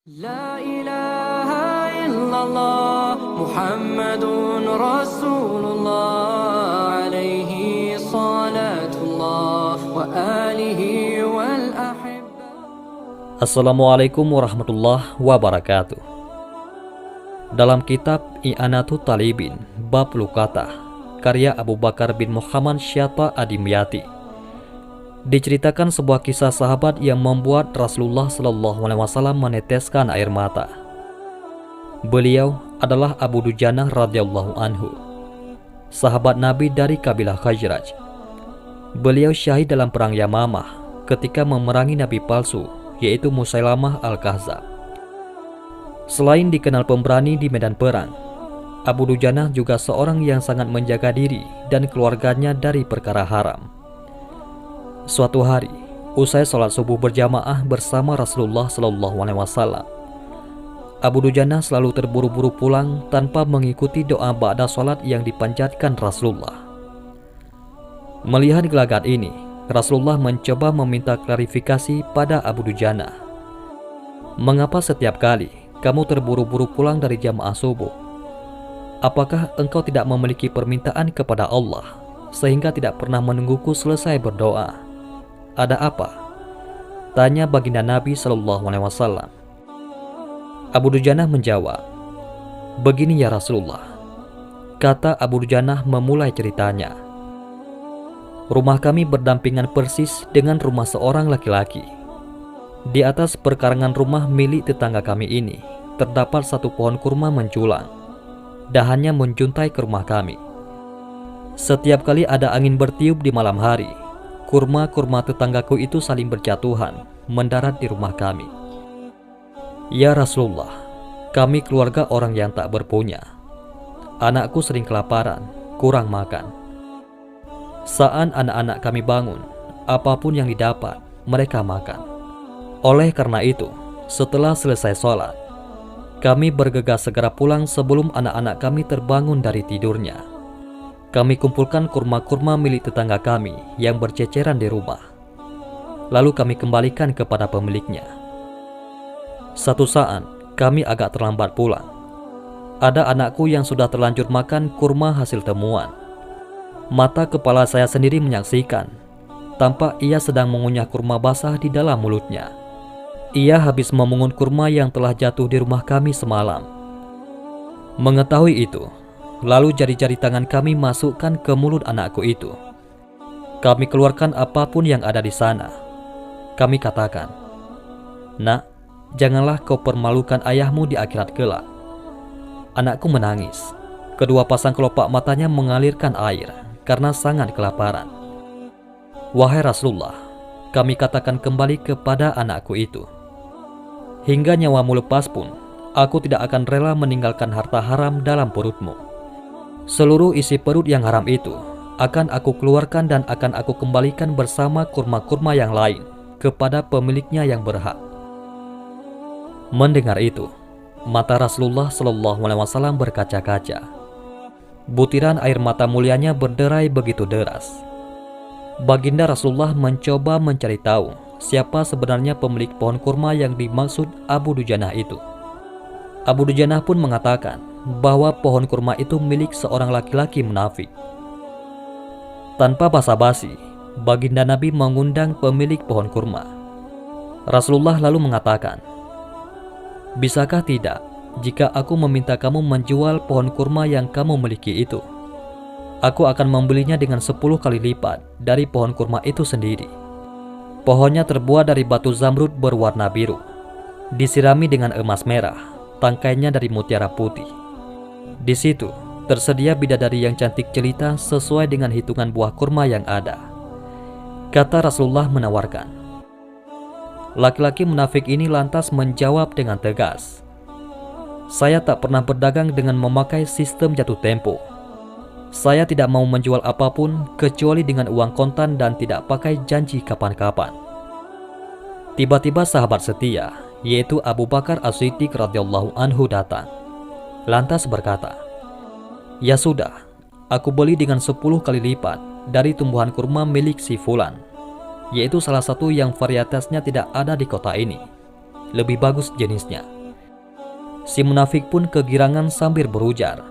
La ilaha illallah Muhammadun Rasulullah alaihi salatullah wa alihi wal ahibba. Assalamualaikum warahmatullahi wabarakatuh. Dalam kitab I'anatul Talibin Bab Lukatah karya Abu Bakar bin Muhammad Syatta Adimyati, diceritakan sebuah kisah sahabat yang membuat Rasulullah SAW meneteskan air mata. Beliau adalah Abu Dujanah radhiyallahu anhu, sahabat Nabi dari kabilah Khazraj. Beliau syahid dalam perang Yamamah ketika memerangi nabi palsu, yaitu Musailamah al-Kahzab. Selain dikenal pemberani di medan perang, Abu Dujanah juga seorang yang sangat menjaga diri dan keluarganya dari perkara haram. Suatu hari, usai sholat subuh berjamaah bersama Rasulullah SAW, Abu Dujanah selalu terburu-buru pulang tanpa mengikuti doa ba'da sholat yang dipanjatkan Rasulullah. Melihat gelagat ini, Rasulullah mencoba meminta klarifikasi pada Abu Dujanah. Mengapa setiap kali kamu terburu-buru pulang dari jamaah subuh? Apakah engkau tidak memiliki permintaan kepada Allah sehingga tidak pernah menungguku selesai berdoa? Ada apa? Tanya baginda Nabi SAW. Abu Dujanah menjawab, begini ya Rasulullah. Kata Abu Dujanah memulai ceritanya. Rumah kami berdampingan persis dengan rumah seorang laki-laki. Di atas perkarangan rumah milik tetangga kami ini terdapat satu pohon kurma menjulang. Dahannya menjuntai ke rumah kami. Setiap kali ada angin bertiup di malam hari, kurma-kurma tetanggaku itu saling berjatuhan mendarat di rumah kami. Ya Rasulullah, kami keluarga orang yang tak berpunya. Anakku sering kelaparan, kurang makan. Saat anak-anak kami bangun, apapun yang didapat, mereka makan. Oleh karena itu, setelah selesai sholat, kami bergegas segera pulang sebelum anak-anak kami terbangun dari tidurnya. Kami kumpulkan kurma-kurma milik tetangga kami yang berceceran di rumah. Lalu kami kembalikan kepada pemiliknya. Satu saat, kami agak terlambat pulang. Ada anakku yang sudah terlanjur makan kurma hasil temuan. Mata kepala saya sendiri menyaksikan. Tampak ia sedang mengunyah kurma basah di dalam mulutnya. Ia habis memungut kurma yang telah jatuh di rumah kami semalam. Mengetahui itu, lalu jari-jari tangan kami masukkan ke mulut anakku itu. Kami keluarkan apapun yang ada di sana. Kami katakan, "Nak, janganlah kau permalukan ayahmu di akhirat kelak." Anakku menangis. Kedua pasang kelopak matanya mengalirkan air karena sangat kelaparan. Wahai Rasulullah, kami katakan kembali kepada anakku itu, hingga nyawamu lepas pun, aku tidak akan rela meninggalkan harta haram dalam perutmu. Seluruh isi perut yang haram itu akan aku keluarkan dan akan aku kembalikan bersama kurma-kurma yang lain kepada pemiliknya yang berhak. Mendengar itu, mata Rasulullah SAW berkaca-kaca. Butiran air mata mulianya berderai begitu deras. Baginda Rasulullah mencoba mencari tahu siapa sebenarnya pemilik pohon kurma yang dimaksud Abu Dujanah itu. Abu Dujanah pun mengatakan bahwa pohon kurma itu milik seorang laki-laki munafik. Tanpa basa-basi, baginda Nabi mengundang pemilik pohon kurma. Rasulullah lalu mengatakan, bisakah tidak jika aku meminta kamu menjual pohon kurma yang kamu miliki itu? Aku akan membelinya dengan 10 kali lipat dari pohon kurma itu sendiri. Pohonnya terbuat dari batu zamrud berwarna biru, disirami dengan emas merah, tangkainya dari mutiara putih. Di situ tersedia bidadari yang cantik jelita sesuai dengan hitungan buah kurma yang ada. Kata Rasulullah menawarkan. Laki-laki munafik ini lantas menjawab dengan tegas, saya tak pernah berdagang dengan memakai sistem jatuh tempo. Saya tidak mau menjual apapun kecuali dengan uang kontan dan tidak pakai janji kapan-kapan. Tiba-tiba sahabat setia, yaitu Abu Bakar As-Siddiq radhiyallahu anhu datang. Lantas berkata, ya sudah, aku beli dengan 10 kali lipat dari tumbuhan kurma milik si Fulan, yaitu salah satu yang varietasnya tidak ada di kota ini. lebih bagus jenisnya. Si munafik pun kegirangan sambil berujar,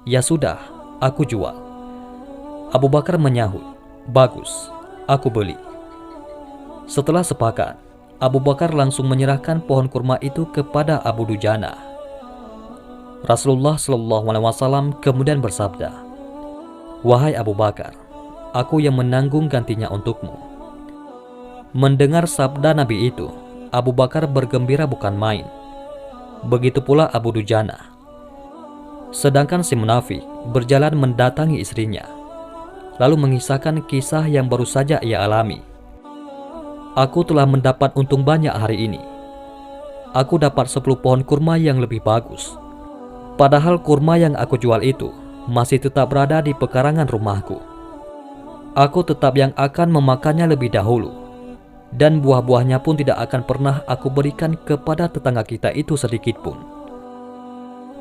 "Ya sudah, aku jual." Abu Bakar menyahut, "Bagus, aku beli." Setelah sepakat, Abu Bakar langsung menyerahkan pohon kurma itu kepada Abu Dujana. Rasulullah SAW kemudian bersabda, "Wahai Abu Bakar, aku yang menanggung gantinya untukmu." Mendengar sabda Nabi itu, Abu Bakar bergembira bukan main. Begitu pula Abu Dujana. Sedangkan si munafik berjalan mendatangi istrinya, lalu mengisahkan kisah yang baru saja ia alami. "Aku telah mendapat untung banyak hari ini. Aku dapat 10 pohon kurma yang lebih bagus. Padahal kurma yang aku jual itu masih tetap berada di pekarangan rumahku. Aku tetap yang akan memakannya lebih dahulu, dan buah-buahnya pun tidak akan pernah aku berikan kepada tetangga kita itu sedikit pun."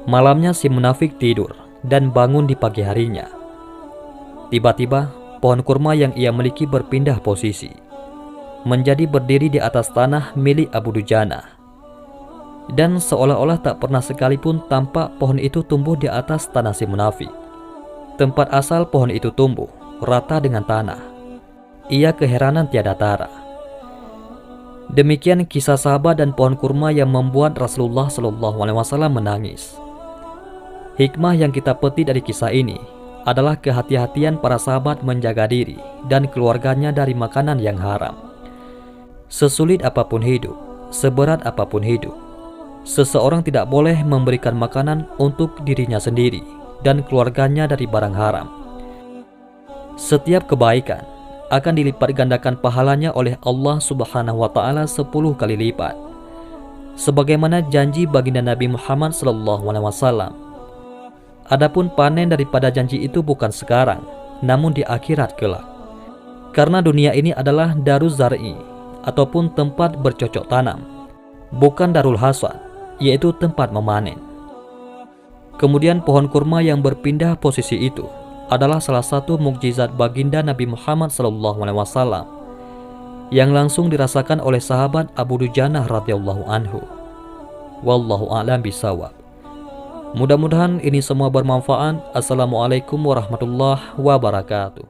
Malamnya si munafik tidur dan bangun di pagi harinya. Tiba-tiba pohon kurma yang ia miliki berpindah posisi, menjadi berdiri di atas tanah milik Abu Dujana. Dan seolah-olah tak pernah sekalipun tampak pohon itu tumbuh di atas tanah si munafik. Tempat asal pohon itu tumbuh rata dengan tanah. Ia keheranan tiada tara. Demikian kisah sahabat dan pohon kurma yang membuat Rasulullah SAW menangis. Hikmah yang kita petik dari kisah ini adalah kehati-hatian para sahabat menjaga diri dan keluarganya dari makanan yang haram. Sesulit apapun hidup, seberat apapun hidup, seseorang tidak boleh memberikan makanan untuk dirinya sendiri dan keluarganya dari barang haram. Setiap kebaikan akan dilipat gandakan pahalanya oleh Allah Subhanahu wa Ta'ala 10 kali lipat, sebagaimana janji baginda Nabi Muhammad SAW. Adapun panen daripada janji itu bukan sekarang, namun di akhirat kelak. Karena dunia ini adalah daruz zar'i, ataupun tempat bercocok tanam, bukan darul hasad, yaitu tempat memanen. Kemudian pohon kurma yang berpindah posisi itu adalah salah satu mukjizat baginda Nabi Muhammad SAW yang langsung dirasakan oleh sahabat Abu Dujana radhiyallahu anhu. Wallahu a'lam bishawab. Mudah-mudahan ini semua bermanfaat. Assalamualaikum warahmatullahi wabarakatuh.